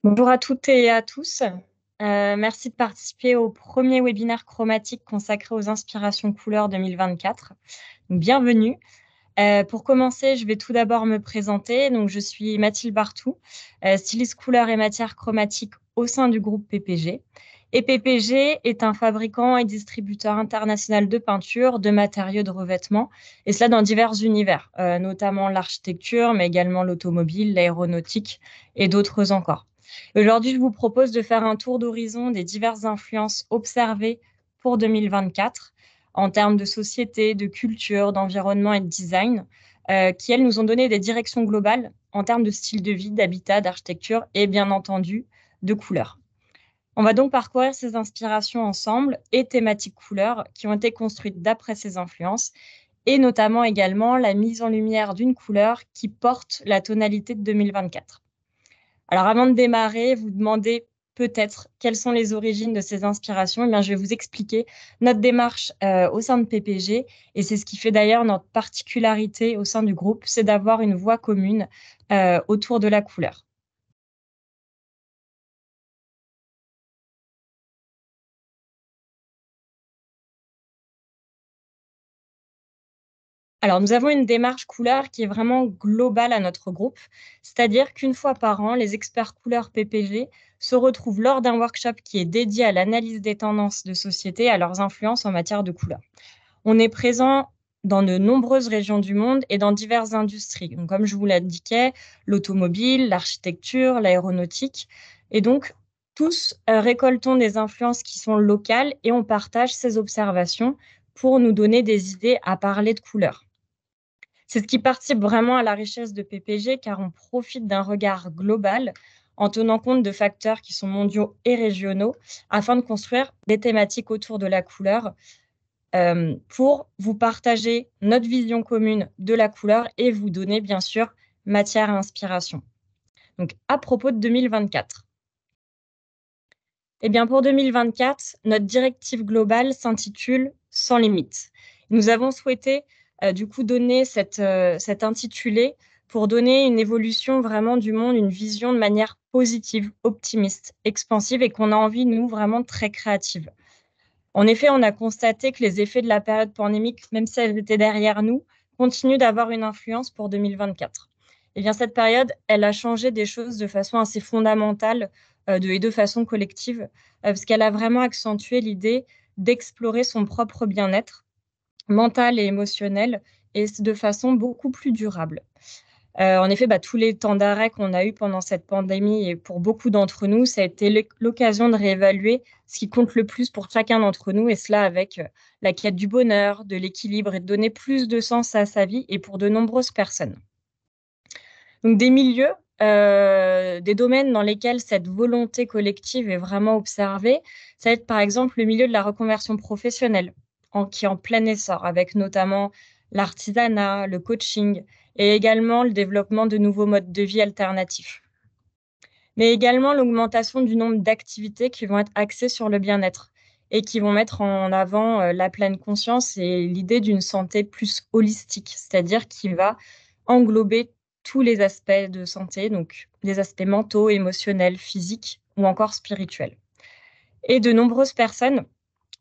Bonjour à toutes et à tous. Merci de participer au premier webinaire chromatique consacré aux inspirations couleurs 2024. Donc, bienvenue. Pour commencer, je vais tout d'abord me présenter. Donc, je suis Mathilde Bartou, styliste couleurs et matières chromatiques au sein du groupe PPG. Et PPG est un fabricant et distributeur international de peinture, de matériaux de revêtement, et cela dans divers univers, notamment l'architecture, mais également l'automobile, l'aéronautique et d'autres encore. Aujourd'hui, je vous propose de faire un tour d'horizon des diverses influences observées pour 2024 en termes de société, de culture, d'environnement et de design, qui, elles, nous ont donné des directions globales en termes de style de vie, d'habitat, d'architecture et bien entendu de couleurs. On va donc parcourir ces inspirations ensemble et thématiques couleurs qui ont été construites d'après ces influences et notamment également la mise en lumière d'une couleur qui porte la tonalité de 2024. Alors, avant de démarrer, vous demandez peut-être quelles sont les origines de ces inspirations. Eh bien, je vais vous expliquer notre démarche au sein de PPG, et c'est ce qui fait d'ailleurs notre particularité au sein du groupe, c'est d'avoir une voix commune autour de la couleur. Alors, nous avons une démarche couleur qui est vraiment globale à notre groupe, c'est-à-dire qu'une fois par an, les experts couleurs PPG se retrouvent lors d'un workshop qui est dédié à l'analyse des tendances de société et à leurs influences en matière de couleur. On est présent dans de nombreuses régions du monde et dans diverses industries. Donc, comme je vous l'indiquais, l'automobile, l'architecture, l'aéronautique. Et donc, tous récoltons des influences qui sont locales et on partage ces observations pour nous donner des idées à parler de couleurs. C'est ce qui participe vraiment à la richesse de PPG car on profite d'un regard global en tenant compte de facteurs qui sont mondiaux et régionaux afin de construire des thématiques autour de la couleur pour vous partager notre vision commune de la couleur et vous donner bien sûr matière à inspiration. Donc à propos de 2024. Eh bien pour 2024, notre directive globale s'intitule Sans limite. Nous avons souhaité du coup donner cet intitulé pour donner une évolution vraiment du monde, une vision de manière positive, optimiste, expansive et qu'on a envie, nous, vraiment très créative. En effet, on a constaté que les effets de la période pandémique, même si elles étaient derrière nous, continuent d'avoir une influence pour 2024. Eh bien, cette période, elle a changé des choses de façon assez fondamentale et de façon collective, parce qu'elle a vraiment accentué l'idée d'explorer son propre bien-être mental et émotionnel et de façon beaucoup plus durable. En effet, tous les temps d'arrêt qu'on a eu pendant cette pandémie et pour beaucoup d'entre nous, ça a été l'occasion de réévaluer ce qui compte le plus pour chacun d'entre nous et cela avec la quête du bonheur, de l'équilibre et de donner plus de sens à sa vie et pour de nombreuses personnes. Donc des milieux, des domaines dans lesquels cette volonté collective est vraiment observée, ça va être par exemple le milieu de la reconversion professionnelle qui est en plein essor avec notamment l'artisanat, le coaching et également le développement de nouveaux modes de vie alternatifs. Mais également l'augmentation du nombre d'activités qui vont être axées sur le bien-être et qui vont mettre en avant la pleine conscience et l'idée d'une santé plus holistique, c'est-à-dire qui va englober tous les aspects de santé, donc les aspects mentaux, émotionnels, physiques ou encore spirituels. Et de nombreuses personnes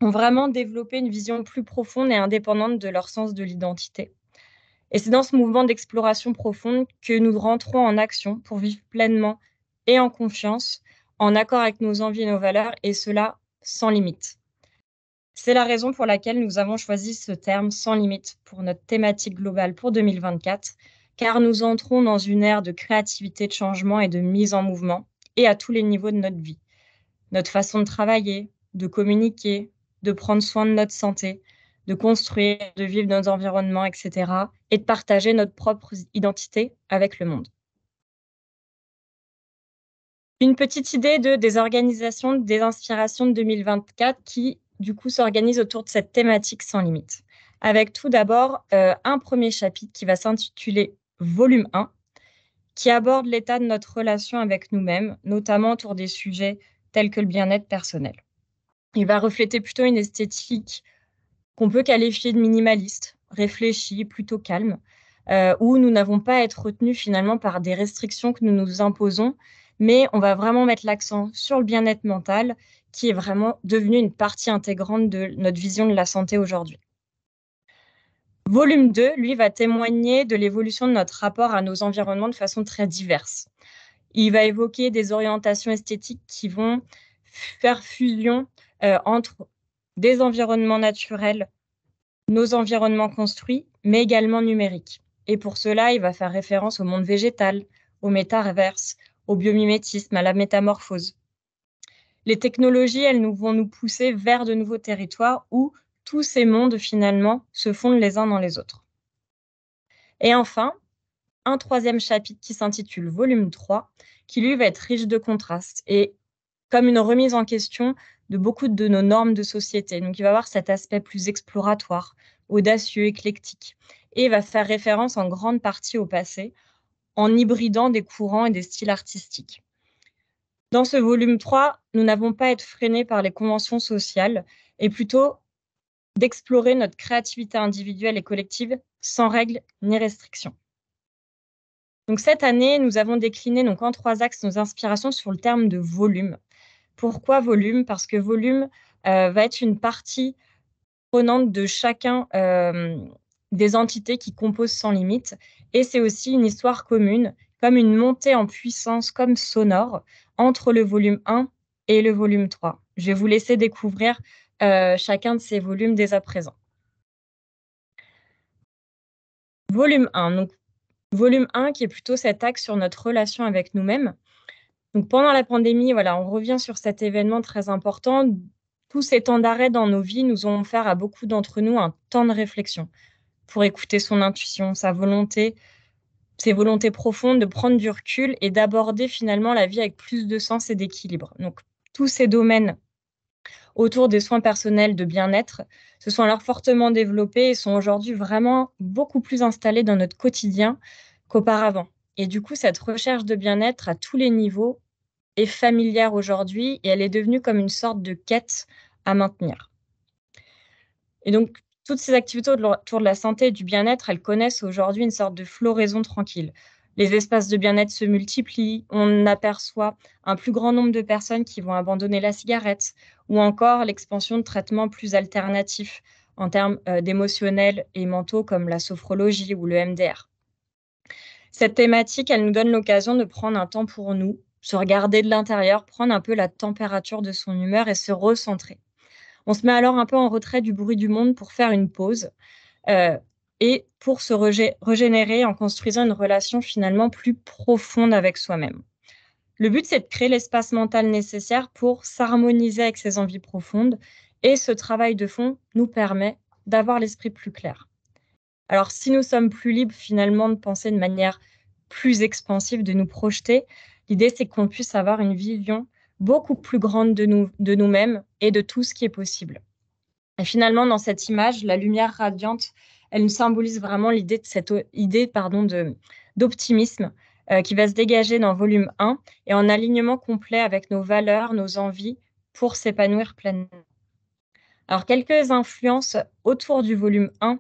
ont vraiment développé une vision plus profonde et indépendante de leur sens de l'identité. Et c'est dans ce mouvement d'exploration profonde que nous rentrons en action pour vivre pleinement et en confiance, en accord avec nos envies et nos valeurs, et cela sans limite. C'est la raison pour laquelle nous avons choisi ce terme sans limite pour notre thématique globale pour 2024, car nous entrons dans une ère de créativité, de changement et de mise en mouvement, et à tous les niveaux de notre vie. Notre façon de travailler, de communiquer, de prendre soin de notre santé, de construire, de vivre nos environnements, etc. et de partager notre propre identité avec le monde. Une petite idée des organisations, des inspirations de 2024 qui, du coup, s'organisent autour de cette thématique sans limite. Avec tout d'abord un premier chapitre qui va s'intituler Volume 1, qui aborde l'état de notre relation avec nous-mêmes, notamment autour des sujets tels que le bien-être personnel. Il va refléter plutôt une esthétique qu'on peut qualifier de minimaliste, réfléchie, plutôt calme, où nous n'avons pas à être retenus finalement par des restrictions que nous nous imposons, mais on va vraiment mettre l'accent sur le bien-être mental, qui est vraiment devenu une partie intégrante de notre vision de la santé aujourd'hui. Volume 2, lui, va témoigner de l'évolution de notre rapport à nos environnements de façon très diverse. Il va évoquer des orientations esthétiques qui vont faire fusion entre des environnements naturels, nos environnements construits, mais également numériques. Et pour cela, il va faire référence au monde végétal, au métaverse, au biomimétisme, à la métamorphose. Les technologies, elles vont nous pousser vers de nouveaux territoires où tous ces mondes, finalement, se fondent les uns dans les autres. Et enfin, un troisième chapitre qui s'intitule Volume 3, qui lui va être riche de contrastes et comme une remise en question de beaucoup de nos normes de société. Donc il va avoir cet aspect plus exploratoire, audacieux, éclectique, et va faire référence en grande partie au passé, en hybridant des courants et des styles artistiques. Dans ce volume 3, nous n'avons pas à être freinés par les conventions sociales, et plutôt d'explorer notre créativité individuelle et collective sans règles ni restrictions. Donc cette année, nous avons décliné donc en 3 axes nos inspirations sur le terme de volume. Pourquoi volume? Parce que volume, va être une partie prenante de chacun, des entités qui composent Sans Limites et c'est aussi une histoire commune, comme une montée en puissance, comme sonore, entre le volume 1 et le volume 3. Je vais vous laisser découvrir, chacun de ces volumes dès à présent. Volume 1, donc volume 1 qui est plutôt cet axe sur notre relation avec nous-mêmes. Donc pendant la pandémie, voilà, on revient sur cet événement très important. Tous ces temps d'arrêt dans nos vies nous ont offert à beaucoup d'entre nous un temps de réflexion pour écouter son intuition, sa volonté, ses volontés profondes de prendre du recul et d'aborder finalement la vie avec plus de sens et d'équilibre. Donc tous ces domaines autour des soins personnels de bien-être se sont alors fortement développés et sont aujourd'hui vraiment beaucoup plus installés dans notre quotidien qu'auparavant. Et du coup, cette recherche de bien-être à tous les niveaux est familière aujourd'hui et elle est devenue comme une sorte de quête à maintenir. Et donc, toutes ces activités autour de la santé et du bien-être, elles connaissent aujourd'hui une sorte de floraison tranquille. Les espaces de bien-être se multiplient, on aperçoit un plus grand nombre de personnes qui vont abandonner la cigarette ou encore l'expansion de traitements plus alternatifs en termes d'émotionnels et mentaux comme la sophrologie ou le MDR. Cette thématique, elle nous donne l'occasion de prendre un temps pour nous, se regarder de l'intérieur, prendre un peu la température de son humeur et se recentrer. On se met alors un peu en retrait du bruit du monde pour faire une pause, heu et pour se régénérer en construisant une relation finalement plus profonde avec soi-même. Le but, c'est de créer l'espace mental nécessaire pour s'harmoniser avec ses envies profondes et ce travail de fond nous permet d'avoir l'esprit plus clair. Alors si nous sommes plus libres finalement de penser de manière plus expansive, de nous projeter, l'idée c'est qu'on puisse avoir une vision beaucoup plus grande de nous-mêmes et de tout ce qui est possible. Et finalement, dans cette image, la lumière radiante, elle nous symbolise vraiment l'idée de cette idée pardon, d'optimisme qui va se dégager dans volume 1 et en alignement complet avec nos valeurs, nos envies pour s'épanouir pleinement. Alors, quelques influences autour du volume 1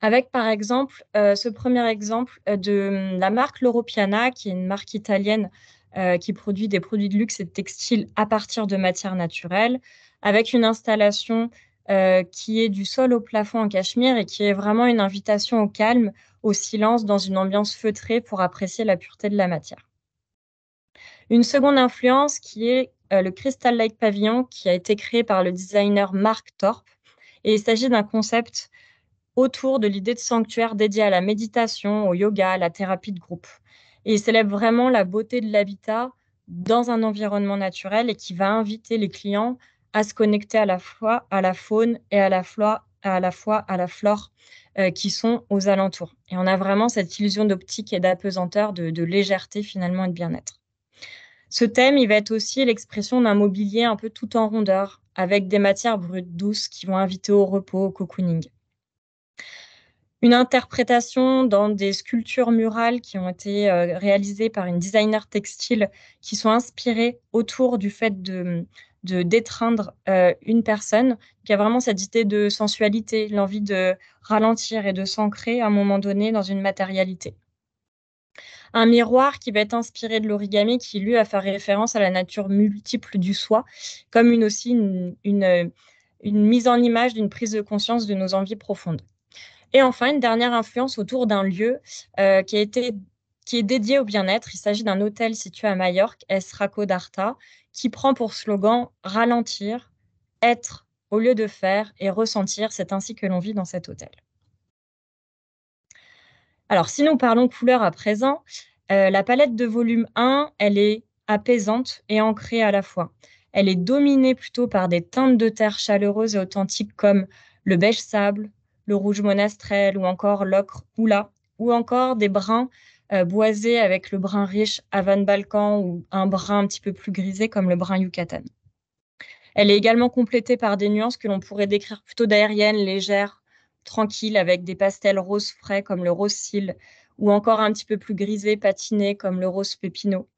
avec par exemple, ce premier exemple, de, la marque Loro Piana, qui est une marque italienne, qui produit des produits de luxe et de textiles à partir de matières naturelles, avec une installation, qui est du sol au plafond en cachemire et qui est vraiment une invitation au calme, au silence, dans une ambiance feutrée pour apprécier la pureté de la matière. Une seconde influence qui est, le Crystal Lake Pavilion qui a été créé par le designer Mark Thorpe et il s'agit d'un concept autour de l'idée de sanctuaire dédié à la méditation, au yoga, à la thérapie de groupe. Et il célèbre vraiment la beauté de l'habitat dans un environnement naturel et qui va inviter les clients à se connecter à la fois à la faune et à la flore qui sont aux alentours. Et on a vraiment cette illusion d'optique et d'apesanteur, de légèreté finalement et de bien-être. Ce thème, il va être aussi l'expression d'un mobilier un peu tout en rondeur, avec des matières brutes douces qui vont inviter au repos, au cocooning. Une interprétation dans des sculptures murales qui ont été, réalisées par une designer textile qui sont inspirées autour du fait d'étreindre, une personne, qui a vraiment cette idée de sensualité, l'envie de ralentir et de s'ancrer à un moment donné dans une matérialité. Un miroir qui va être inspiré de l'origami qui, lui, va faire référence à la nature multiple du soi, comme aussi une mise en image d'une prise de conscience de nos envies profondes. Et enfin, une dernière influence autour d'un lieu qui est dédié au bien-être. Il s'agit d'un hôtel situé à Majorque, Es Raco d'Arta, qui prend pour slogan ralentir, être au lieu de faire et ressentir. C'est ainsi que l'on vit dans cet hôtel. Alors, si nous parlons couleurs à présent, la palette de volume 1, elle est apaisante et ancrée à la fois. Elle est dominée plutôt par des teintes de terre chaleureuses et authentiques comme le beige sable, le rouge monastrel ou encore l'ocre oula, ou encore des bruns boisés avec le brun riche Havan Balkan ou un brun un petit peu plus grisé comme le brun Yucatan. Elle est également complétée par des nuances que l'on pourrait décrire plutôt d'aériennes, légères, tranquilles, avec des pastels roses frais comme le rose cils, ou encore un petit peu plus grisé, patiné comme le rose pépino.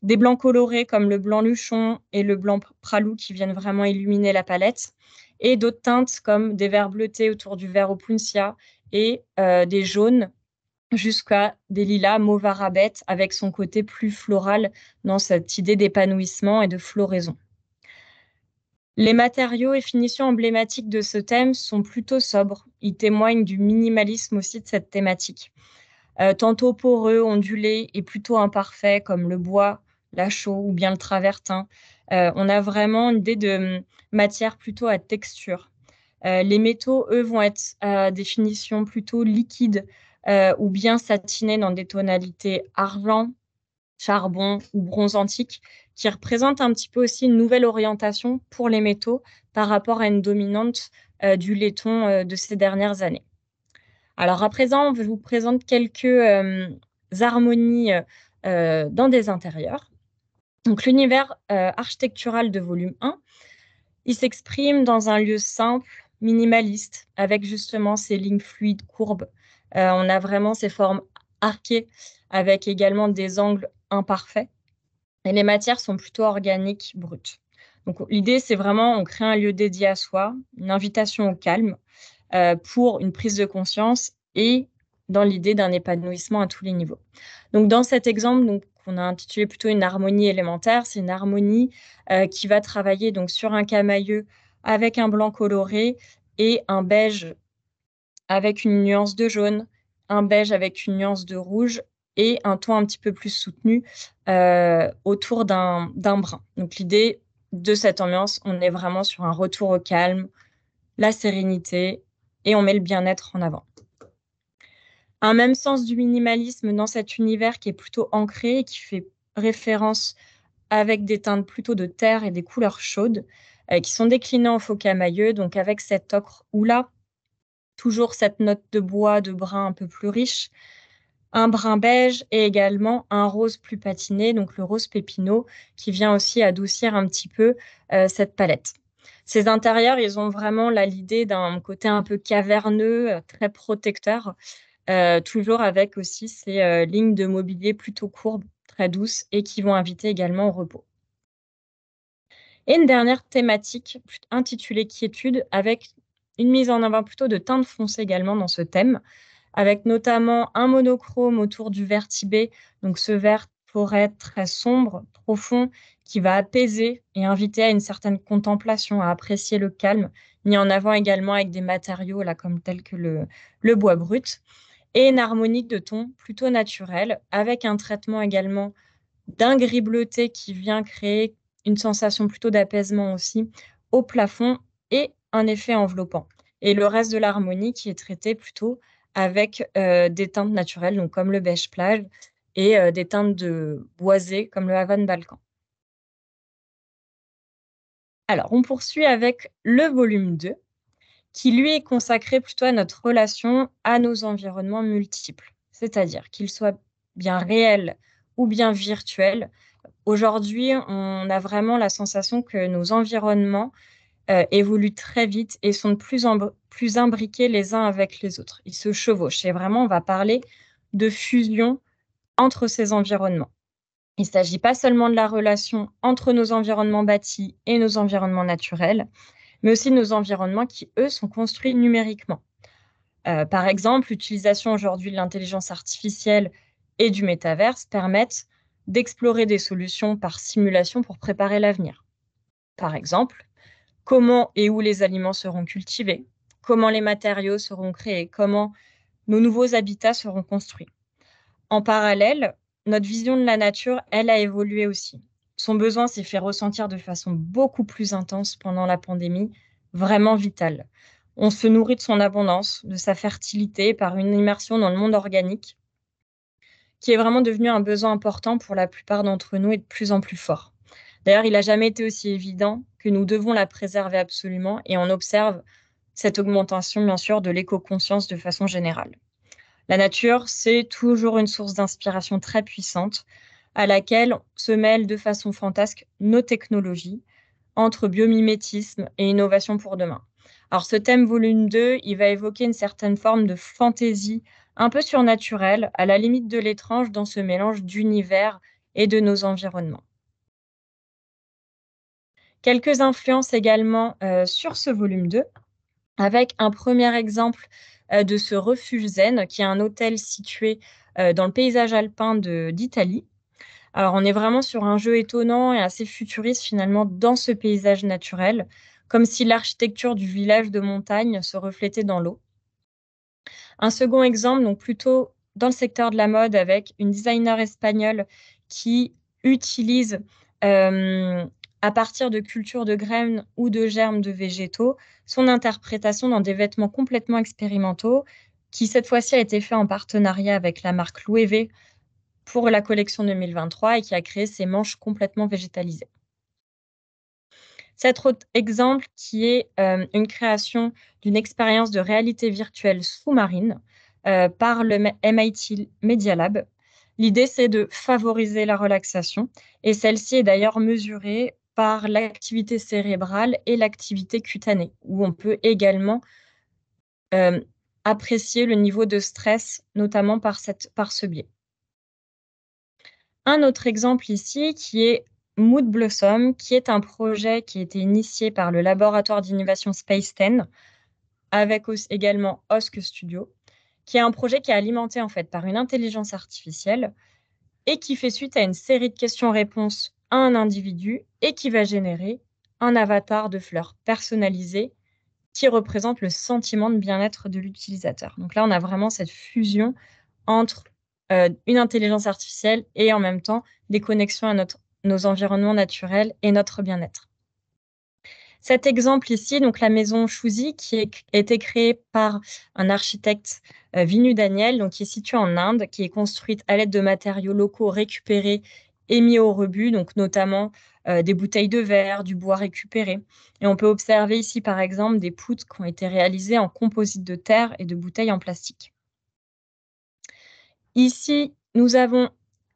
Des blancs colorés comme le blanc luchon et le blanc pralou qui viennent vraiment illuminer la palette. Et d'autres teintes comme des verts bleutés autour du vert opuntia et des jaunes jusqu'à des lilas mauve arabette avec son côté plus floral dans cette idée d'épanouissement et de floraison. Les matériaux et finitions emblématiques de ce thème sont plutôt sobres. Ils témoignent du minimalisme aussi de cette thématique. Tantôt poreux, ondulés et plutôt imparfaits comme le bois, la chaux ou bien le travertin. On a vraiment une idée de matière plutôt à texture. Les métaux, eux, vont être à des finitions plutôt liquides ou bien satinés dans des tonalités argent, charbon ou bronze antique, qui représente un petit peu aussi une nouvelle orientation pour les métaux par rapport à une dominante du laiton de ces dernières années. Alors à présent, je vous présente quelques harmonies dans des intérieurs. Donc l'univers architectural de volume 1, il s'exprime dans un lieu simple, minimaliste, avec justement ces lignes fluides, courbes. On a vraiment ces formes arquées, avec également des angles imparfaits. Et les matières sont plutôt organiques, brutes. Donc l'idée, c'est vraiment, on crée un lieu dédié à soi, une invitation au calme pour une prise de conscience et dans l'idée d'un épanouissement à tous les niveaux. Donc dans cet exemple, donc, qu'on a intitulé plutôt une harmonie élémentaire, c'est une harmonie qui va travailler donc sur un camailleux avec un blanc coloré et un beige avec une nuance de jaune, un beige avec une nuance de rouge et un ton un petit peu plus soutenu autour d'un brun. Donc l'idée de cette ambiance, on est vraiment sur un retour au calme, la sérénité et on met le bien-être en avant. Un même sens du minimalisme dans cet univers qui est plutôt ancré et qui fait référence avec des teintes plutôt de terre et des couleurs chaudes qui sont déclinées en faux camailleux, donc avec cet ocre ou là, toujours cette note de bois, de brun un peu plus riche, un brun beige et également un rose plus patiné, donc le rose pépino, qui vient aussi adoucir un petit peu cette palette. Ces intérieurs, ils ont vraiment là l'idée d'un côté un peu caverneux, très protecteur, toujours avec aussi ces lignes de mobilier plutôt courbes, très douces et qui vont inviter également au repos. Et une dernière thématique intitulée quiétude avec une mise en avant plutôt de teintes foncées également dans ce thème, avec notamment un monochrome autour du vert tibet, donc ce vert forêt très sombre, profond, qui va apaiser et inviter à une certaine contemplation, à apprécier le calme, mis en avant également avec des matériaux là, comme tels que le bois brut, et une harmonie de ton plutôt naturelle, avec un traitement également d'un gris bleuté qui vient créer une sensation plutôt d'apaisement aussi au plafond et un effet enveloppant. Et le reste de l'harmonie qui est traité plutôt avec des teintes naturelles, donc comme le beige plage et des teintes de boisé comme le Havan Balkan. Alors, on poursuit avec le volume 2 qui lui est consacré plutôt à notre relation à nos environnements multiples, c'est-à-dire qu'ils soient bien réels ou bien virtuels. Aujourd'hui, on a vraiment la sensation que nos environnements évoluent très vite et sont de plus imbriqués les uns avec les autres. Ils se chevauchent et vraiment, on va parler de fusion entre ces environnements. Il ne s'agit pas seulement de la relation entre nos environnements bâtis et nos environnements naturels, mais aussi de nos environnements qui, eux, sont construits numériquement. Par exemple, l'utilisation aujourd'hui de l'intelligence artificielle et du métaverse permettent d'explorer des solutions par simulation pour préparer l'avenir. Par exemple, comment et où les aliments seront cultivés, comment les matériaux seront créés, comment nos nouveaux habitats seront construits. En parallèle, notre vision de la nature, elle a évolué aussi. Son besoin s'est fait ressentir de façon beaucoup plus intense pendant la pandémie, vraiment vitale. On se nourrit de son abondance, de sa fertilité par une immersion dans le monde organique, qui est vraiment devenu un besoin important pour la plupart d'entre nous et de plus en plus fort. D'ailleurs, il n'a jamais été aussi évident que nous devons la préserver absolument et on observe cette augmentation, bien sûr, de l'éco-conscience de façon générale. La nature, c'est toujours une source d'inspiration très puissante à laquelle se mêlent de façon fantasque nos technologies entre biomimétisme et innovation pour demain. Alors ce thème volume 2, il va évoquer une certaine forme de fantaisie un peu surnaturelle, à la limite de l'étrange dans ce mélange d'univers et de nos environnements. Quelques influences également sur ce volume 2, avec un premier exemple de ce refuge zen, qui est un hôtel situé dans le paysage alpin d'Italie. Alors, on est vraiment sur un jeu étonnant et assez futuriste finalement dans ce paysage naturel, comme si l'architecture du village de montagne se reflétait dans l'eau. Un second exemple, donc plutôt dans le secteur de la mode, avec une designer espagnole qui utilise, hem, à partir de cultures de graines ou de germes de végétaux, son interprétation dans des vêtements complètement expérimentaux, qui cette fois-ci a été fait en partenariat avec la marque Loewe pour la collection 2023 et qui a créé ces manches complètement végétalisées. Cet autre exemple qui est, une création d'une expérience de réalité virtuelle sous-marine, par le MIT Media Lab. L'idée, c'est de favoriser la relaxation et celle-ci est d'ailleurs mesurée par l'activité cérébrale et l'activité cutanée, où on peut également, hem, apprécier le niveau de stress, notamment par ce biais. Un autre exemple ici qui est Mood Blossom, qui est un projet qui a été initié par le laboratoire d'innovation Space 10 avec également Osk Studio, qui est un projet qui est alimenté en fait par une intelligence artificielle et qui fait suite à une série de questions-réponses à un individu et qui va générer un avatar de fleurs personnalisé qui représente le sentiment de bien-être de l'utilisateur. Donc là, on a vraiment cette fusion entre, une intelligence artificielle et en même temps des connexions à nos environnements naturels et notre bien-être. Cet exemple ici, donc la maison Choosy qui a été créée par un architecte, Vinu Daniel, donc qui est situé en Inde, qui est construite à l'aide de matériaux locaux récupérés et mis au rebut, donc notamment, des bouteilles de verre, du bois récupéré et on peut observer ici, par exemple, des poutres qui ont été réalisées en composite de terre et de bouteilles en plastique. Ici, nous avons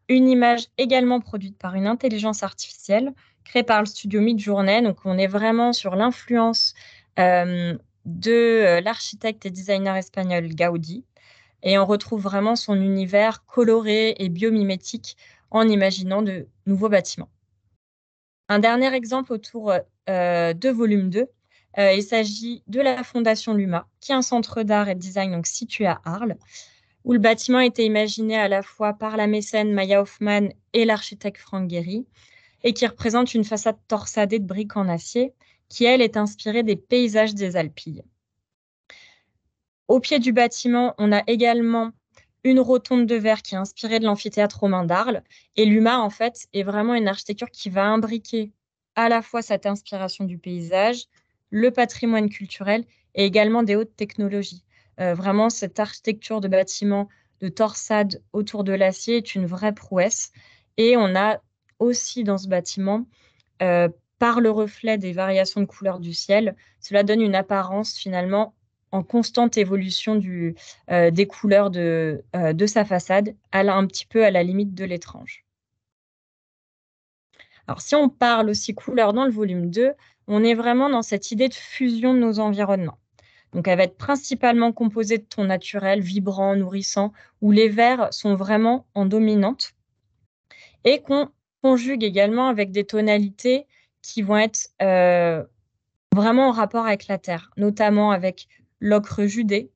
une image également produite par une intelligence artificielle, créée par le studio Midjourney. Donc on est vraiment sur l'influence, de, l'architecte et designer espagnol Gaudí et on retrouve vraiment son univers coloré et biomimétique en imaginant de nouveaux bâtiments. Un dernier exemple autour, de volume 2, il s'agit de la Fondation Luma, qui est un centre d'art et de design donc situé à Arles où le bâtiment a été imaginé à la fois par la mécène Maya Hoffman et l'architecte Frank Gehry, et qui représente une façade torsadée de briques en acier, qui elle est inspirée des paysages des Alpilles. Au pied du bâtiment, on a également une rotonde de verre qui est inspirée de l'amphithéâtre romain d'Arles, et l'UMA en fait est vraiment une architecture qui va imbriquer à la fois cette inspiration du paysage, le patrimoine culturel et également des hautes technologies. Vraiment cette architecture de bâtiment de torsade autour de l'acier est une vraie prouesse et on a aussi dans ce bâtiment, par le reflet des variations de couleurs du ciel, cela donne une apparence finalement en constante évolution des couleurs de sa façade, un petit peu à la limite de l'étrange. Alors si on parle aussi couleurs dans le volume 2, on est vraiment dans cette idée de fusion de nos environnements. Donc elle va être principalement composée de tons naturels, vibrants, nourrissants, où les verts sont vraiment en dominante et qu'on conjugue également avec des tonalités qui vont être, vraiment en rapport avec la terre, notamment avec l'ocre judé,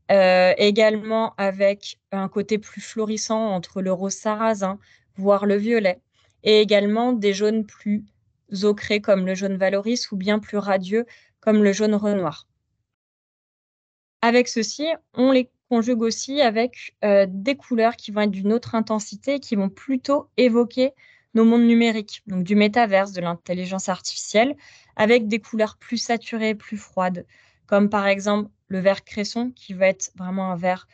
Également avec un côté plus florissant entre le rose sarrasin, voire le violet, et également des jaunes plus ocrés comme le jaune valoris ou bien plus radieux comme le jaune renoir. Avec ceci, on les conjugue aussi avec, des couleurs qui vont être d'une autre intensité, qui vont plutôt évoquer nos mondes numériques, donc du métaverse, de l'intelligence artificielle, avec des couleurs plus saturées, plus froides, comme par exemple le vert cresson qui va être vraiment un vert,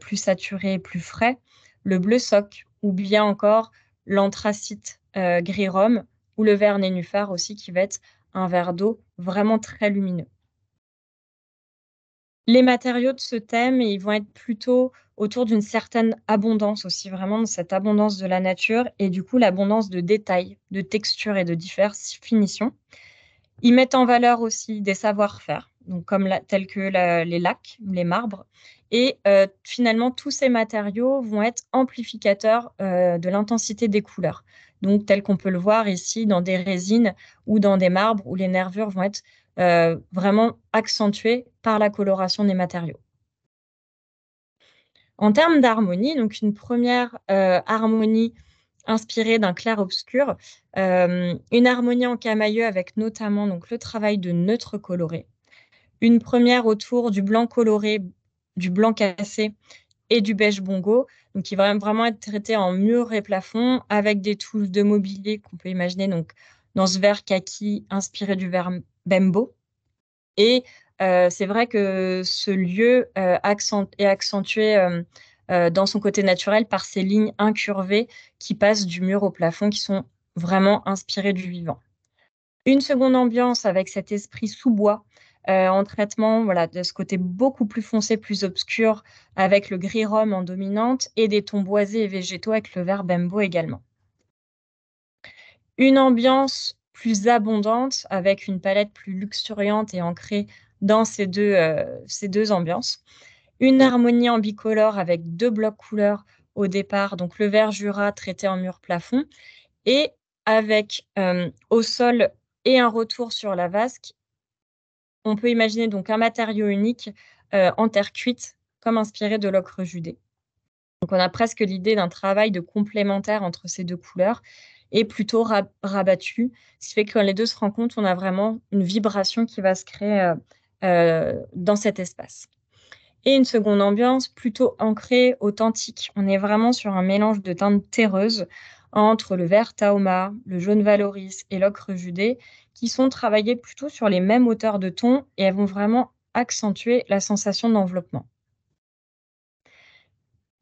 plus saturé, plus frais, le bleu soc ou bien encore l'anthracite, gris rhum ou le vert nénuphar aussi qui va être un vert d'eau vraiment très lumineux. Les matériaux de ce thème, ils vont être plutôt autour d'une certaine abondance aussi, vraiment de cette abondance de la nature et du coup l'abondance de détails, de textures et de diverses finitions. Ils mettent en valeur aussi des savoir-faire, donc comme tels que les lacs, les marbres et finalement tous ces matériaux vont être amplificateurs, de l'intensité des couleurs. Donc tel qu'on peut le voir ici dans des résines ou dans des marbres où les nervures vont être, vraiment accentuées par la coloration des matériaux. En termes d'harmonie, donc une première harmonie inspirée d'un clair-obscur, une harmonie en camaïeu avec notamment donc le travail de neutres colorés. Une première autour du blanc coloré, du blanc cassé et du beige bongo, donc qui va vraiment être traité en mur et plafond avec des touches de mobilier qu'on peut imaginer donc dans ce vert kaki inspiré du vert bembo et c'est vrai que ce lieu, est accentué, dans son côté naturel par ces lignes incurvées qui passent du mur au plafond, qui sont vraiment inspirées du vivant. Une seconde ambiance avec cet esprit sous-bois, en traitement, voilà, de ce côté beaucoup plus foncé, plus obscur, avec le gris rhum en dominante et des tons boisés et végétaux avec le vert bembo également. Une ambiance plus abondante avec une palette plus luxuriante et ancrée dans ces 2 ambiances. Une harmonie en bicolore avec 2 blocs couleurs au départ, donc le vert Jura traité en mur plafond et avec, au sol et un retour sur la vasque, on peut imaginer donc un matériau unique, en terre cuite comme inspiré de l'ocre judée. Donc on a presque l'idée d'un travail de complémentaire entre ces 2 couleurs et plutôt rabattu. Ce qui fait que quand les 2 se rencontrent, on a vraiment une vibration qui va se créer, dans cet espace. Et une seconde ambiance plutôt ancrée, authentique. On est vraiment sur un mélange de teintes terreuses entre le vert taoma, le jaune valoris et l'ocre judée, qui sont travaillées plutôt sur les mêmes hauteurs de ton et elles vont vraiment accentuer la sensation d'enveloppement.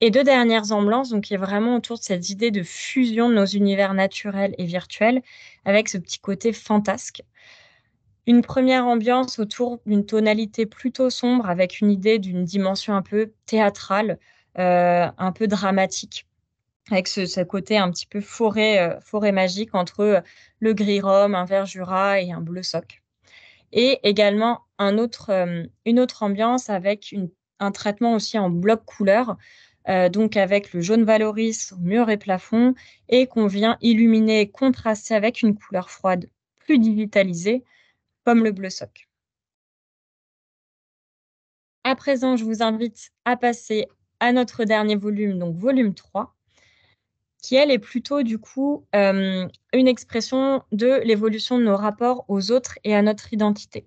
Et 2 dernières ambiances, donc qui est vraiment autour de cette idée de fusion de nos univers naturels et virtuels, avec ce petit côté fantasque. Une première ambiance autour d'une tonalité plutôt sombre, avec une idée d'une dimension un peu théâtrale, un peu dramatique, avec ce côté un petit peu forêt magique entre, le gris rhum, un vert jura et un bleu soc. Et également une autre ambiance avec un traitement aussi en bloc couleur, donc avec le jaune valoris, mur et plafond et qu'on vient illuminer et contraster avec une couleur froide plus digitalisée comme le bleu soc. À présent, je vous invite à passer à notre dernier volume, donc volume 3, qui elle est plutôt du coup, une expression de l'évolution de nos rapports aux autres et à notre identité.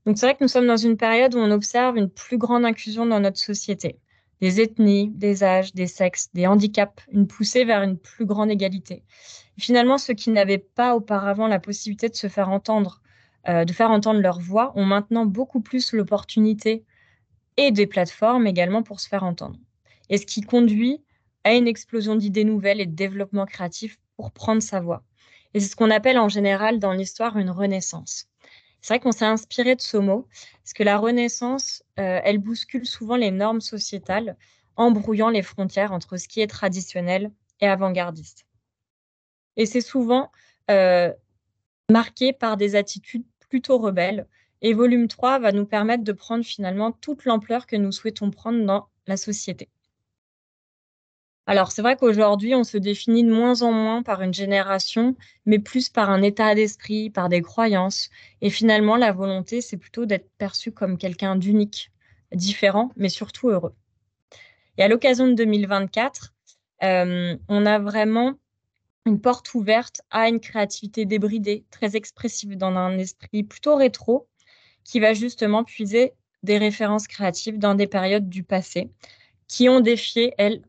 Donc c'est vrai que nous sommes dans une période où on observe une plus grande inclusion dans notre société. Des ethnies, des âges, des sexes, des handicaps, une poussée vers une plus grande égalité. Finalement, ceux qui n'avaient pas auparavant la possibilité de se faire entendre, de faire entendre leur voix, ont maintenant beaucoup plus l'opportunité et des plateformes également pour se faire entendre. Et ce qui conduit à une explosion d'idées nouvelles et de développement créatif pour prendre sa voix. Et c'est ce qu'on appelle en général dans l'histoire une renaissance. C'est vrai qu'on s'est inspiré de ce mot, parce que la Renaissance, elle bouscule souvent les normes sociétales, en brouillant les frontières entre ce qui est traditionnel et avant-gardiste. Et c'est souvent, heu, marqué par des attitudes plutôt rebelles et volume 3 va nous permettre de prendre finalement toute l'ampleur que nous souhaitons prendre dans la société. Alors c'est vrai qu'aujourd'hui, on se définit de moins en moins par une génération, mais plus par un état d'esprit, par des croyances et finalement la volonté, c'est plutôt d'être perçu comme quelqu'un d'unique, différents, mais surtout heureux. Et à l'occasion de 2024, on a vraiment une porte ouverte à une créativité débridée, très expressive, dans un esprit plutôt rétro, qui va justement puiser des références créatives dans des périodes du passé, qui ont défié, elles,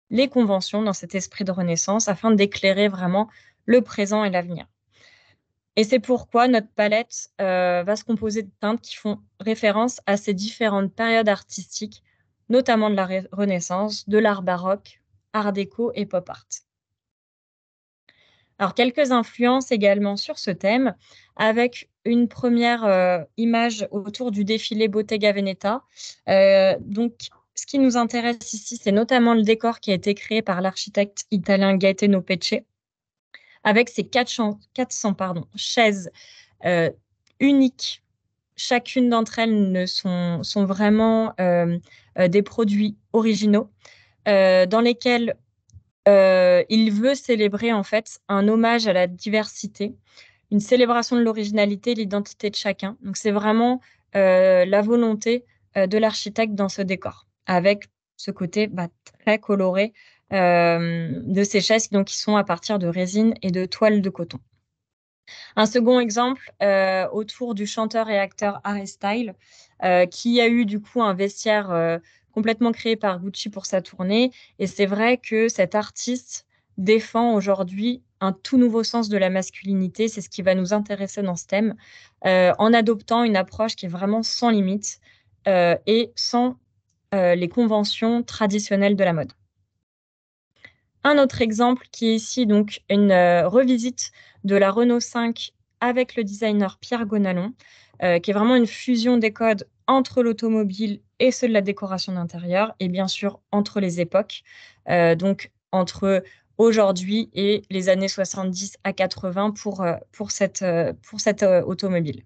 les conventions dans cet esprit de renaissance, afin d'éclairer vraiment le présent et l'avenir. Et c'est pourquoi notre palette va se composer de teintes qui font référence à ces différentes périodes artistiques, notamment de la Renaissance, de l'art baroque, art déco et pop art. Alors, quelques influences également sur ce thème, avec une première image autour du défilé Bottega Veneta. Donc, ce qui nous intéresse ici, c'est notamment le décor qui a été créé par l'architecte italien Gaetano Pecce, avec ses 400 chaises euh, uniques. Chacune d'entre elles sont vraiment des produits originaux dans lesquels il veut célébrer en fait un hommage à la diversité, une célébration de l'originalité et l'identité de chacun. Donc c'est vraiment la volonté de l'architecte dans ce décor, avec ce côté très coloré de ces chaises donc, qui sont à partir de résine et de toile de coton. Un second exemple autour du chanteur et acteur Harry Styles, qui a eu du coup un vestiaire complètement créé par Gucci pour sa tournée. Et c'est vrai que cet artiste défend aujourd'hui un tout nouveau sens de la masculinité. C'est ce qui va nous intéresser dans ce thème, en adoptant une approche qui est vraiment sans limite et sans les conventions traditionnelles de la mode. Un autre exemple qui est ici donc une revisite de la Renault 5 avec le designer Pierre Gonalon, qui est vraiment une fusion des codes entre l'automobile et ceux de la décoration d'intérieur et bien sûr entre les époques, donc entre aujourd'hui et les années 70 à 80 pour cette automobile.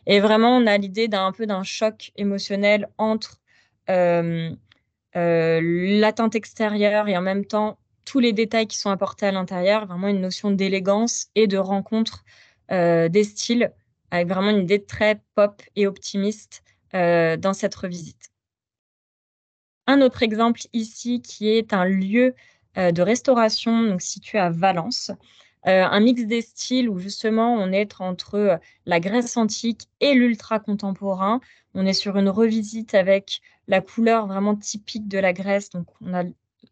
Et vraiment, on a l'idée d'un peu d'un choc émotionnel entre euh, la teinte extérieure et en même temps tous les détails qui sont apportés à l'intérieur, vraiment une notion d'élégance et de rencontre des styles, avec vraiment une idée très pop et optimiste dans cette revisite. Un autre exemple ici qui est un lieu de restauration donc situé à Valence, un mix des styles où justement on est entre la Grèce antique et l'ultra contemporain. On est sur une revisite avec la couleur vraiment typique de la Grèce. Donc on a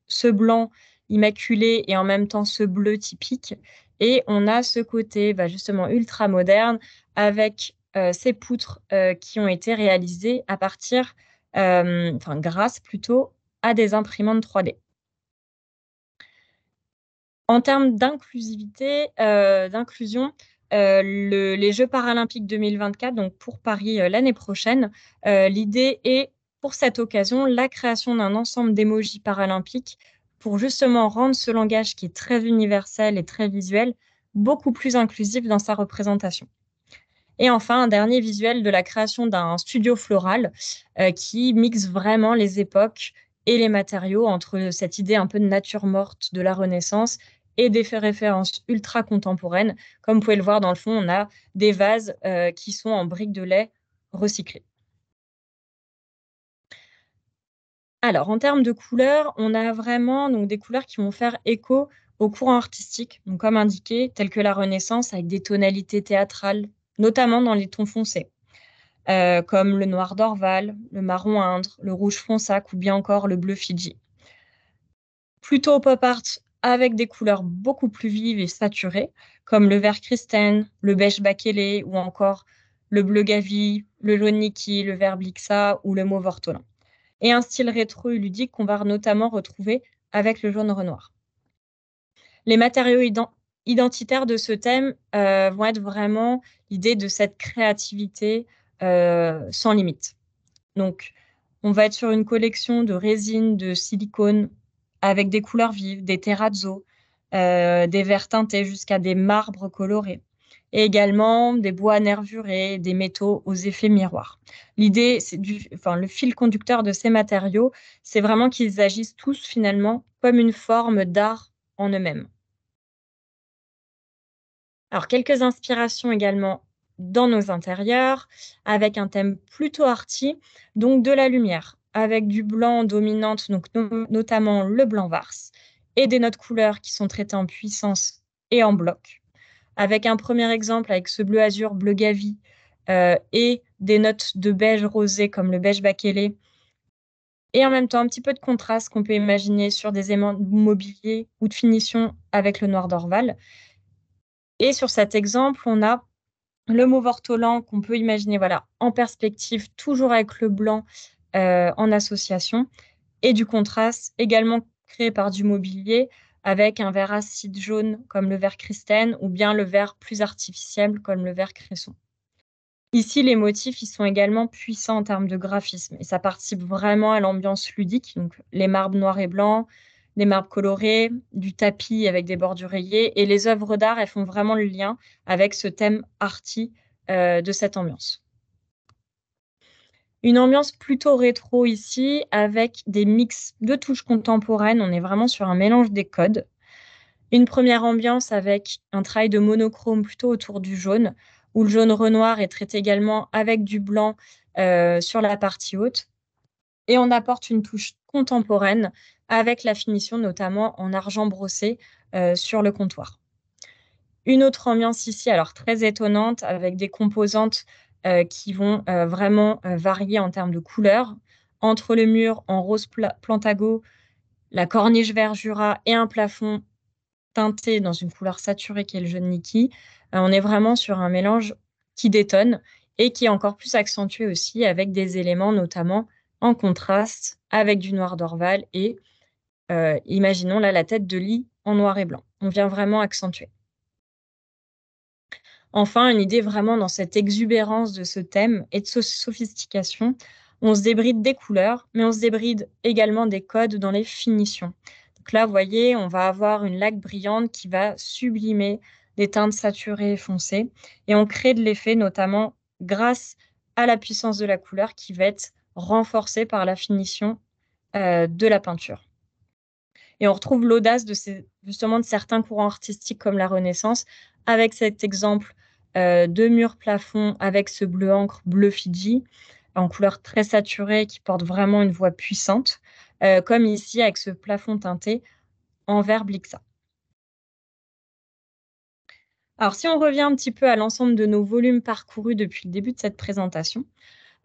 ce blanc immaculé et en même temps ce bleu typique. Et on a ce côté justement ultra moderne avec ces poutres qui ont été réalisées à partir, grâce plutôt à des imprimantes 3D. En termes d'inclusivité, d'inclusion, les Jeux paralympiques 2024, donc pour Paris l'année prochaine, l'idée est, pour cette occasion, la création d'un ensemble d'émojis paralympiques pour justement rendre ce langage qui est très universel et très visuel beaucoup plus inclusif dans sa représentation. Et enfin, un dernier visuel de la création d'un studio floral qui mixe vraiment les époques et les matériaux entre cette idée un peu de nature morte de la Renaissance et des références ultra contemporaines. Comme vous pouvez le voir dans le fond, on a des vases qui sont en briques de lait recyclées. Alors, en termes de couleurs, on a vraiment donc, des couleurs qui vont faire écho aux courants artistiques, donc, comme indiqué, tels que la Renaissance, avec des tonalités théâtrales, notamment dans les tons foncés. Comme le noir d'Orval, le marron Indre, le rouge Fronsac ou bien encore le bleu Fidji. Plutôt pop art avec des couleurs beaucoup plus vives et saturées, comme le vert Kristen, le beige Bakélé ou encore le bleu Gavi, le jaune Niki, le vert Blixa ou le mauve ortolan. Et un style rétro et ludique qu'on va notamment retrouver avec le jaune Renoir. Les matériaux identitaires de ce thème vont être vraiment l'idée de cette créativité sans limite. Donc, on va être sur une collection de résines, de silicone, avec des couleurs vives, des terrazzo, des verts teintés jusqu'à des marbres colorés. Et également des bois nervurés, des métaux aux effets miroirs. L'idée, le fil conducteur de ces matériaux, c'est vraiment qu'ils agissent tous finalement comme une forme d'art en eux-mêmes. Alors, quelques inspirations également dans nos intérieurs, avec un thème plutôt arty, donc de la lumière, avec du blanc dominante, donc notamment le blanc Vars, et des notes couleurs qui sont traitées en puissance et en bloc. Avec un premier exemple avec ce bleu azur, bleu Gavi, et des notes de beige rosé comme le beige bakélé, et en même temps un petit peu de contraste qu'on peut imaginer sur des éléments mobiliers ou de finition avec le noir d'Orval. Et sur cet exemple, on a le mauve ortolan qu'on peut imaginer, voilà, en perspective, toujours avec le blanc, en association, et du contraste également créé par du mobilier avec un vert acide jaune comme le vert Kristen ou bien le vert plus artificiel comme le vert cresson. Ici, les motifs, ils sont également puissants en termes de graphisme et ça participe vraiment à l'ambiance ludique, donc les marbres noirs et blancs, des marbres colorés, du tapis avec des bordures rayées et les œuvres d'art, elles font vraiment le lien avec ce thème arty, de cette ambiance. Une ambiance plutôt rétro ici avec des mix de touches contemporaines, on est vraiment sur un mélange des codes. Une première ambiance avec un travail de monochrome plutôt autour du jaune, où le jaune Renoir est traité également avec du blanc, sur la partie haute et on apporte une touche contemporaine avec la finition notamment en argent brossé, sur le comptoir. Une autre ambiance ici, alors très étonnante avec des composantes, qui vont, vraiment, varier en termes de couleurs. Entre le mur en rose Plantago, la corniche vert Jura et un plafond teinté dans une couleur saturée qui est le jaune Niki, on est vraiment sur un mélange qui détonne et qui est encore plus accentué aussi avec des éléments notamment en contraste avec du noir d'Orval et imaginons là la tête de lit en noir et blanc. On vient vraiment accentuer. Enfin, une idée vraiment dans cette exubérance de ce thème et de sophistication, on se débride des couleurs, mais on se débride également des codes dans les finitions. Donc là, vous voyez, on va avoir une laque brillante qui va sublimer des teintes saturées et foncées, et on crée de l'effet notamment grâce à la puissance de la couleur qui va être renforcée par la finition de la peinture. Et on retrouve l'audace justement de certains courants artistiques comme la Renaissance, avec cet exemple de mur plafond avec ce bleu encre, bleu Fidji, en couleur très saturée, qui porte vraiment une voix puissante, comme ici avec ce plafond teinté en vert Blixa. Alors si on revient un petit peu à l'ensemble de nos volumes parcourus depuis le début de cette présentation,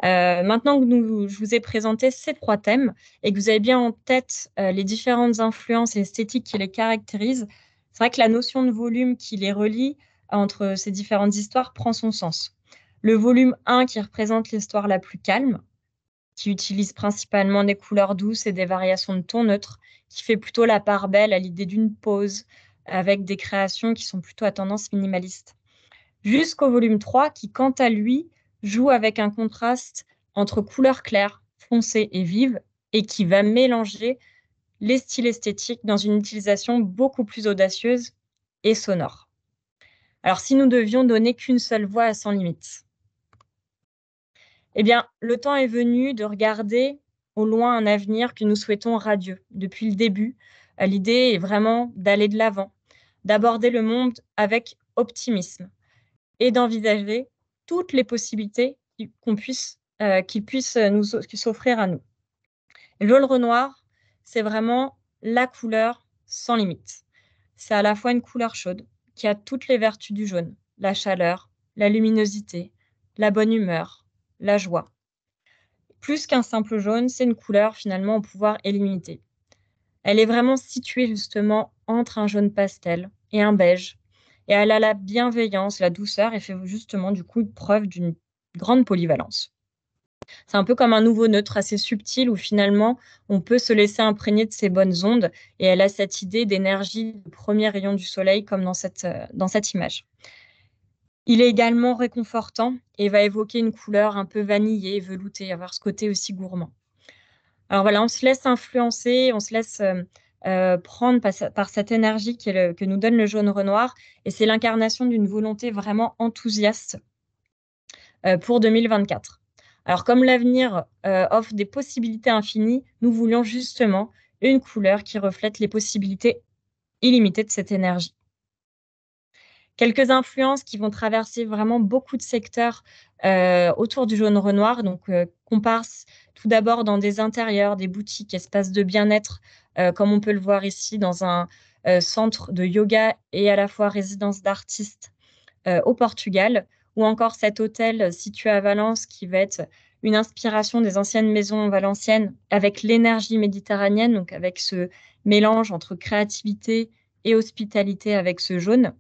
maintenant que je vous ai présenté ces 3 thèmes et que vous avez bien en tête, les différentes influences et esthétiques qui les caractérisent, c'est vrai que la notion de volume qui les relie entre ces différentes histoires prend son sens. Le volume 1 qui représente l'histoire la plus calme, qui utilise principalement des couleurs douces et des variations de tons neutres, qui fait plutôt la part belle à l'idée d'une pause, avec des créations qui sont plutôt à tendance minimaliste. Jusqu'au volume 3 qui, quant à lui, joue avec un contraste entre couleurs claires, foncées et vives et qui va mélanger les styles esthétiques dans une utilisation beaucoup plus audacieuse et sonore. Alors si nous devions donner qu'une seule voix à Sans Limites, eh bien, le temps est venu de regarder au loin un avenir que nous souhaitons radieux. Depuis le début, l'idée est vraiment d'aller de l'avant, d'aborder le monde avec optimisme et d'envisager toutes les possibilités qui puissent s'offrir à nous. Le jaune Renoir, c'est vraiment la couleur sans limite. C'est à la fois une couleur chaude qui a toutes les vertus du jaune, la chaleur, la luminosité, la bonne humeur, la joie. Plus qu'un simple jaune, c'est une couleur finalement au pouvoir illimité. Elle est vraiment située justement entre un jaune pastel et un beige. Et elle a la bienveillance, la douceur et fait justement du coup preuve d'une grande polyvalence. C'est un peu comme un nouveau neutre assez subtil où finalement on peut se laisser imprégner de ses bonnes ondes et elle a cette idée d'énergie de premier rayon du soleil comme dans cette image. Il est également réconfortant et va évoquer une couleur un peu vanillée, veloutée, avoir ce côté aussi gourmand. Alors voilà, on se laisse influencer, on se laisse, prendre par cette énergie que nous donne le jaune Renoir et c'est l'incarnation d'une volonté vraiment enthousiaste, pour 2024. Alors comme l'avenir, offre des possibilités infinies, nous voulions justement une couleur qui reflète les possibilités illimitées de cette énergie. Quelques influences qui vont traverser vraiment beaucoup de secteurs, autour du jaune renoir, donc qu'on passe tout d'abord dans des intérieurs, des boutiques, espaces de bien-être, comme on peut le voir ici dans un, centre de yoga et à la fois résidence d'artistes, au Portugal, ou encore cet hôtel situé à Valence qui va être une inspiration des anciennes maisons valenciennes avec l'énergie méditerranéenne, donc avec ce mélange entre créativité et hospitalité avec ce jaune.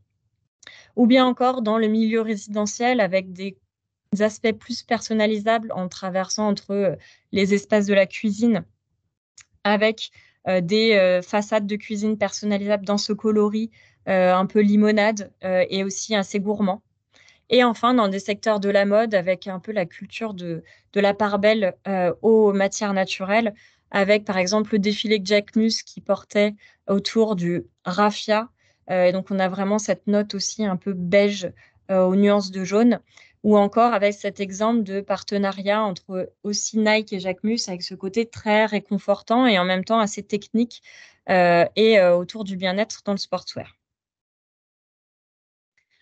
Ou bien encore dans le milieu résidentiel avec des aspects plus personnalisables en traversant entre, les espaces de la cuisine avec, des, façades de cuisine personnalisables dans ce coloris, un peu limonade, et aussi assez gourmand. Et enfin, dans des secteurs de la mode avec un peu la culture de la part belle, aux matières naturelles, avec par exemple le défilé que Jacquemus qui portait autour du raffia. Et donc on a vraiment cette note aussi un peu beige, aux nuances de jaune, ou encore avec cet exemple de partenariat entre aussi Nike et Jacquemus avec ce côté très réconfortant et en même temps assez technique, autour du bien-être dans le sportswear.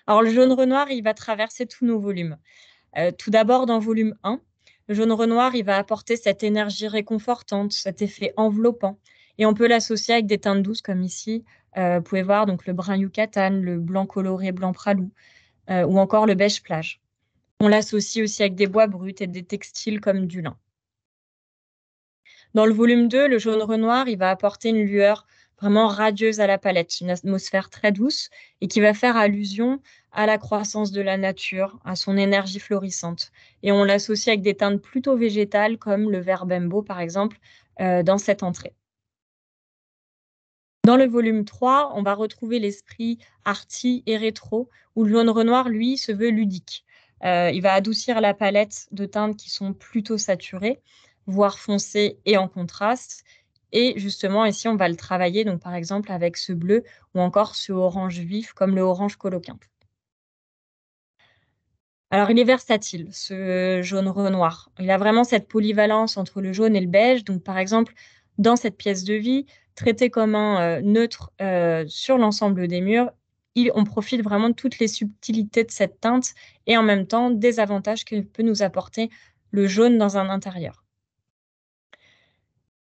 Alors le jaune renoir, il va traverser tous nos volumes. Tout d'abord dans volume 1, le jaune renoir, il va apporter cette énergie réconfortante, cet effet enveloppant et on peut l'associer avec des teintes douces comme ici, vous pouvez voir donc le brun Yucatan, le blanc coloré, blanc pralou, ou encore le beige plage. On l'associe aussi avec des bois bruts et des textiles comme du lin. Dans le volume 2, le jaune renoir, il va apporter une lueur vraiment radieuse à la palette, une atmosphère très douce et qui va faire allusion à la croissance de la nature, à son énergie florissante. Et on l'associe avec des teintes plutôt végétales comme le vert bembo par exemple, dans cette entrée. Dans le volume 3, on va retrouver l'esprit arty et rétro, où le jaune renoir, lui, se veut ludique. Il va adoucir la palette de teintes qui sont plutôt saturées, voire foncées et en contraste. Et justement, ici, on va le travailler, donc par exemple avec ce bleu ou encore ce orange vif, comme le orange coloquinte. Alors, il est versatile, ce jaune renoir. Il a vraiment cette polyvalence entre le jaune et le beige. Donc, par exemple, dans cette pièce de vie, traité comme un neutre sur l'ensemble des murs, on profite vraiment de toutes les subtilités de cette teinte et en même temps des avantages que peut nous apporter le jaune dans un intérieur.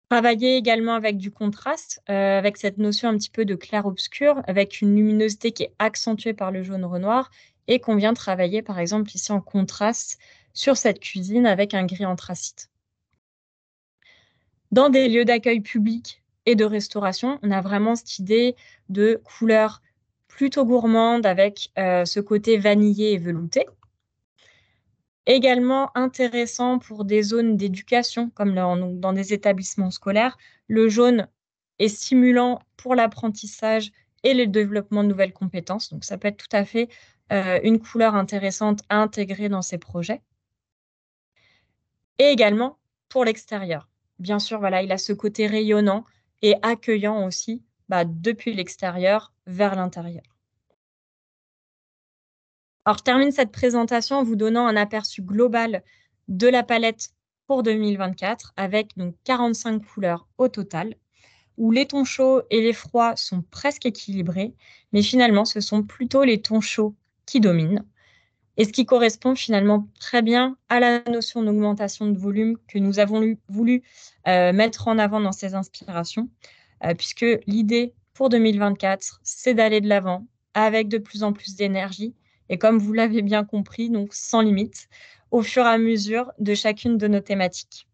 Travailler également avec du contraste, avec cette notion un petit peu de clair-obscur, avec une luminosité qui est accentuée par le jaune renoir et qu'on vient travailler, par exemple, ici en contraste sur cette cuisine avec un gris anthracite. Dans des lieux d'accueil public et de restauration, on a vraiment cette idée de couleurs plutôt gourmandes avec, ce côté vanillé et velouté. Également intéressant pour des zones d'éducation comme dans des établissements scolaires. Le jaune est stimulant pour l'apprentissage et le développement de nouvelles compétences, donc ça peut être tout à fait, une couleur intéressante à intégrer dans ces projets et également pour l'extérieur. Bien sûr, voilà, il a ce côté rayonnant et accueillant aussi, depuis l'extérieur vers l'intérieur. Alors, je termine cette présentation en vous donnant un aperçu global de la palette pour 2024 avec donc 45 couleurs au total, où les tons chauds et les froids sont presque équilibrés, mais finalement, ce sont plutôt les tons chauds qui dominent et ce qui correspond finalement très bien à la notion d'augmentation de volume que nous avons voulu mettre en avant dans ces inspirations, puisque l'idée pour 2024, c'est d'aller de l'avant avec de plus en plus d'énergie et comme vous l'avez bien compris, donc sans limite, au fur et à mesure de chacune de nos thématiques.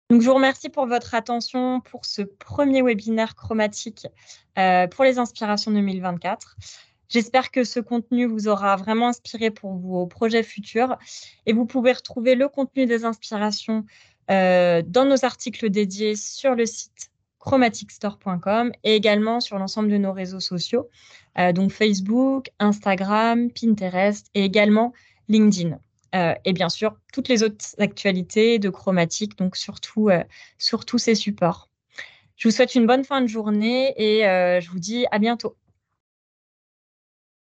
Donc je vous remercie pour votre attention pour ce premier webinaire chromatique, pour les inspirations 2024. J'espère que ce contenu vous aura vraiment inspiré pour vos projets futurs et vous pouvez retrouver le contenu des inspirations, dans nos articles dédiés sur le site chromaticstore.com et également sur l'ensemble de nos réseaux sociaux, donc Facebook, Instagram, Pinterest et également LinkedIn. Et bien sûr, toutes les autres actualités de Chromatique, donc sur tous ces supports. Je vous souhaite une bonne fin de journée et je vous dis à bientôt.